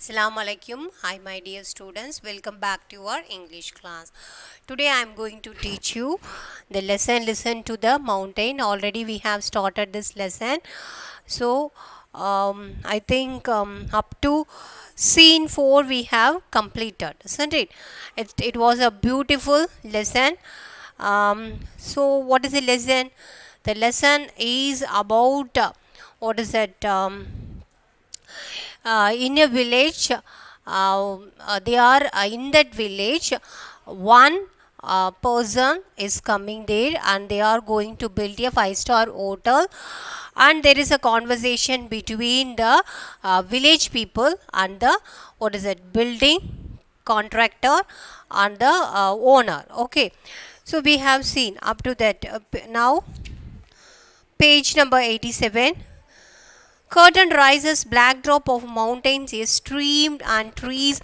Assalamu alaikum. Hi my dear students. Welcome back to our English class. Today I am going to teach you the lesson Listen to the Mountain. Already we have started this lesson. So I think up to scene 4 we have completed, isn't it? It was a beautiful lesson. So what is the lesson? The lesson is about what is it? In a village, they are in that village. One person is coming there and they are going to build a 5-star hotel, and there is a conversation between the village people and the what is it building contractor and the owner. Okay, so we have seen up to that. Now page number 87. Curtain rises, backdrop of mountains is streamed and trees.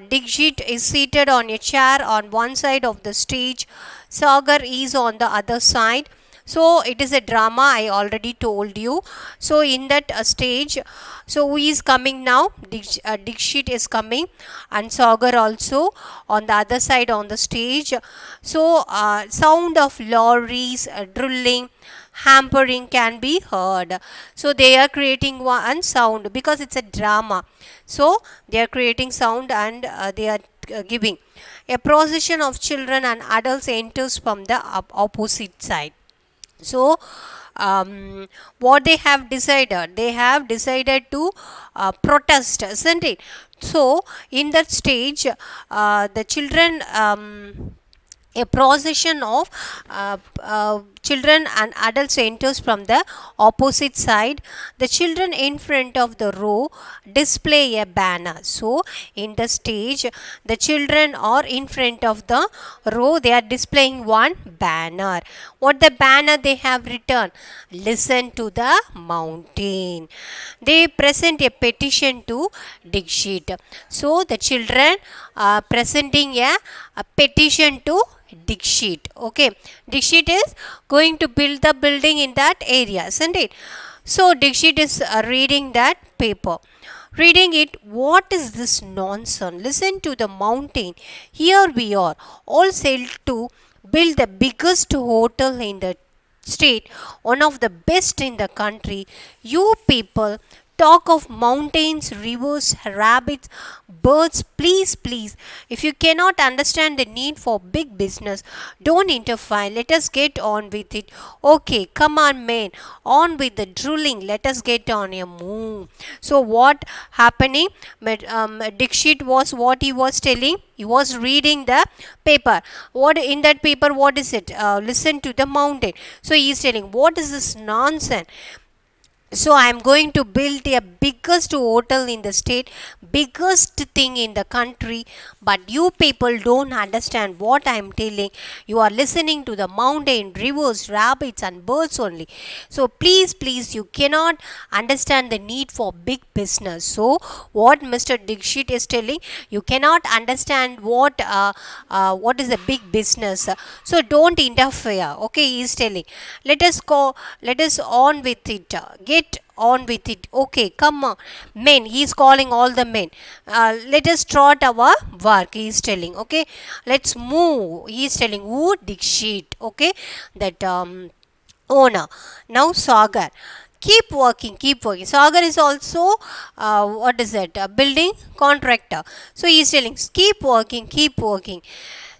Dixit is seated on a chair on one side of the stage. Sagar is on the other side. So it is a drama, I already told you. So in that stage, so who is coming now? Dixit is coming and Sagar also on the other side on the stage. So sound of lorries drilling, hampering can be heard. So they are creating one sound because it's a drama. So they are creating sound and they are giving. A procession of children and adults enters from the opposite side. So what they have decided? They have decided to protest, isn't it? So in that stage, the children. A procession of children and adults enters from the opposite side. The children in front of the row display a banner. So in the stage, the children are in front of the row. They are displaying one banner. What the banner they have written? Listen to the mountain. They present a petition to Dixit. So the children are presenting a petition to Dixit. Okay, Dixit is going to build the building in that area, isn't it? So Dixit is reading that paper. Reading it, what is this nonsense? Listen to the mountain. Here we are, all sailed to build the biggest hotel in the state, one of the best in the country. You people talk of mountains, rivers, rabbits, birds. Please, please, if you cannot understand the need for big business, don't interfere. Let us get on with it. Okay, come on, men, on with the drilling. Let us get on a move. So, what happening? Dixit was what he was telling. He was reading the paper. What in that paper? What is it? Listen to the mountain. So he is telling, what is this nonsense? So I am going to build a biggest hotel in the state, biggest thing in the country, but you people don't understand what I am telling. You are listening to the mountain, rivers, rabbits and birds only. So please, please, you cannot understand the need for big business. So what Mr. Dixit is telling, you cannot understand what is a big business. So don't interfere. Okay, he is telling. Let us on with it. Get on with it. Okay, come on. Men, he is calling all the men. Let us start our work, he is telling. Okay, let's move. He is telling who? Dixit. Okay, that owner. Now Sagar. Keep working, keep working. Sagar is also, what is that? A building contractor. So he is telling, keep working, keep working.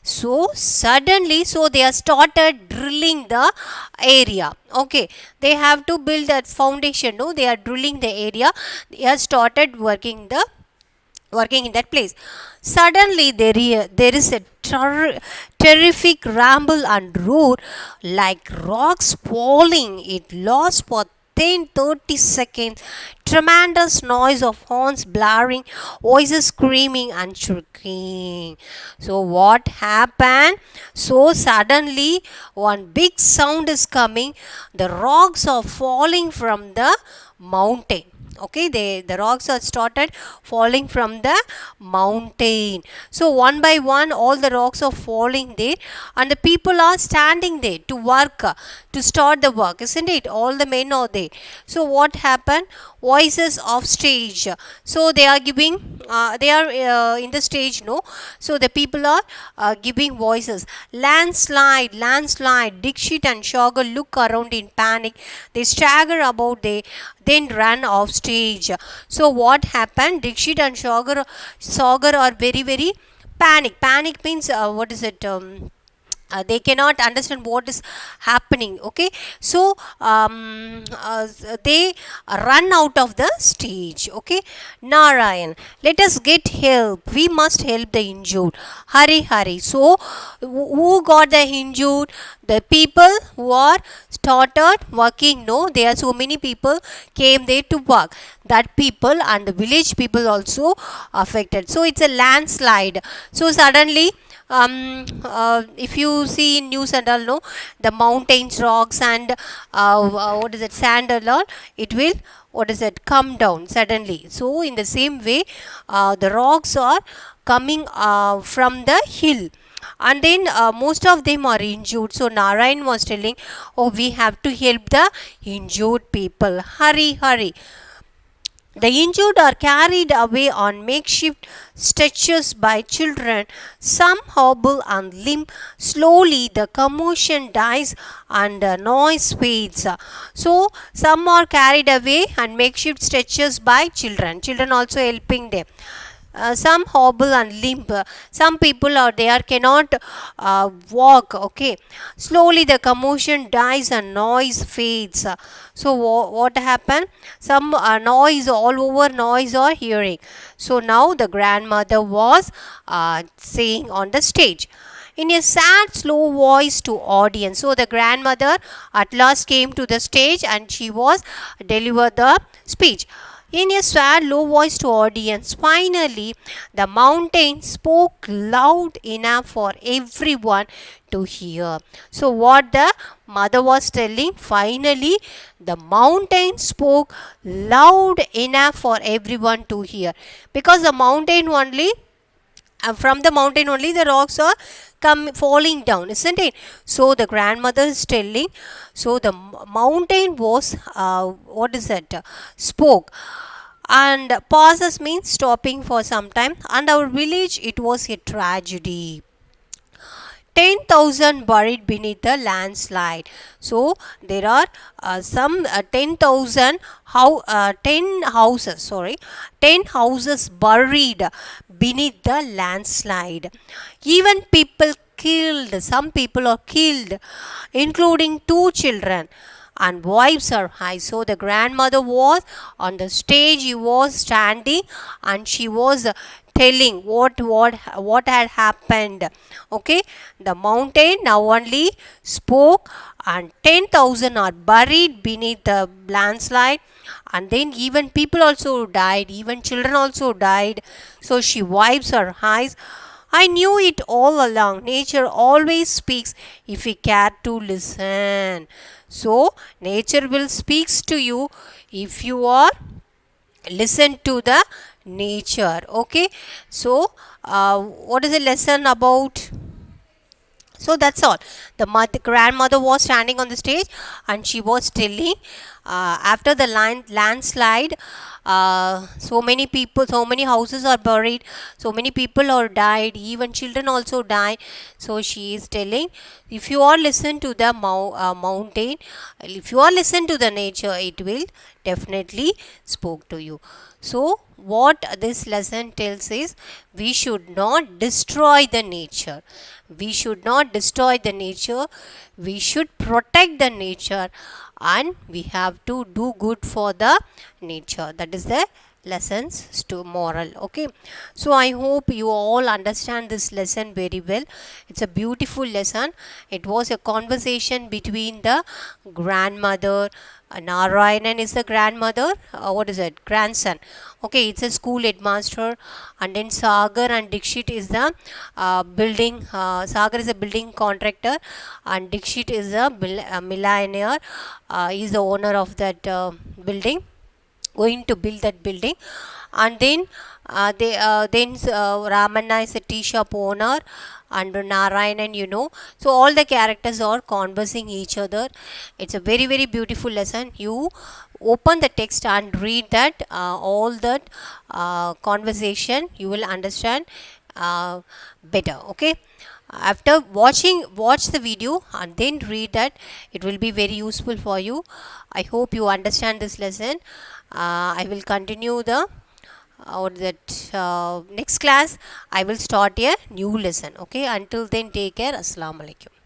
So suddenly, so they have started drilling the area. Okay, they have to build that foundation. No, they are drilling the area. They have started working in that place. Suddenly there is a terrific rumble and roar like rocks falling. It lost for 10-30 seconds. Tremendous noise of horns blaring, voices screaming and shrieking. So what happened? So suddenly one big sound is coming. The rocks are falling from the mountain. Okay, the rocks are started falling from the mountain. So one by one all the rocks are falling there and the people are standing there to work, to start the work, isn't it? All the men are there. So what happened? Voices of stage. So they are giving in the stage, no. So the people are giving voices. Landslide, landslide. Dixit and Sagar look around in panic. They stagger about, they then run off stage. So what happened? Dixit and Sagar are very very panic. Panic means what is it? They cannot understand what is happening. Okay, so they run out of the stage. Okay, Narayan, let us get help, we must help the injured, hurry hurry. So who got the injured? The people who are started working, no, there are so many people came there to work, that people and the village people also affected. So it's a landslide. So suddenly, if you see in news and all, no, the mountains, rocks, and what is it, sand and all, it will, what is it, come down suddenly. So in the same way, the rocks are coming from the hill, and then most of them are injured. So Narayan was telling, oh, we have to help the injured people, hurry hurry. The injured are carried away on makeshift stretchers by children. Some hobble and limp. Slowly, the commotion dies and the noise fades. So, some are carried away on makeshift stretchers by children. Children also helping them. Some hobble and limp. Some people are there cannot walk. Okay, slowly the commotion dies and noise fades. So what happened? Some noise all over, noise or hearing. So now the grandmother was saying on the stage in a sad slow voice to audience. So the grandmother at last came to the stage and she was delivered the speech in a sad low voice to audience. Finally, the mountain spoke loud enough for everyone to hear. So what the mother was telling, finally the mountain spoke loud enough for everyone to hear, because the mountain only, from the mountain only the rocks are come falling down, isn't it? So the grandmother is telling, so the mountain was what is that, spoke. And pauses means stopping for some time, and our village, it was a tragedy. 10,000 buried beneath the landslide. So there are some 10,000 10 houses, sorry, 10 houses buried beneath the landslide. Even people killed, some people are killed, including two children, and wives are high. So the grandmother was on the stage, she was standing, and she was telling what had happened. Okay, the mountain now only spoke, and 10,000 are buried beneath the landslide, and then even people also died, even children also died. So she wipes her eyes. I knew it all along. Nature always speaks if we care to listen. So, nature will speaks to you if you are listen to the nature. Okay. So, what is the lesson about? So that's all. The grandmother was standing on the stage and she was telling, after the landslide, so many people, so many houses are buried, so many people are died, even children also died. So she is telling, if you are listen to the mountain, if you are listen to the nature, it will definitely spoke to you. So what this lesson tells is, we should not destroy the nature. We should not destroy the nature. We should protect the nature, and we have to do good for the nature. That is the lessons to moral. Okay, so I hope you all understand this lesson very well. It's a beautiful lesson. It was a conversation between the grandmother, Narayanan is the grandmother, what is it, grandson. Okay, it's a school headmaster, and then Sagar and Dixit is the building. Sagar is a building contractor, and Dixit is a millionaire. He is the owner of that building, going to build that building. And then Ramanna is a tea shop owner, and Narayanan, so all the characters are conversing each other. It's a very very beautiful lesson. You open the text and read that, all that conversation you will understand better. Okay, after watch the video and then read that, it will be very useful for you. I hope you understand this lesson. I will continue the or that next class I will start a new lesson. Okay, until then, take care. Assalamu alaikum.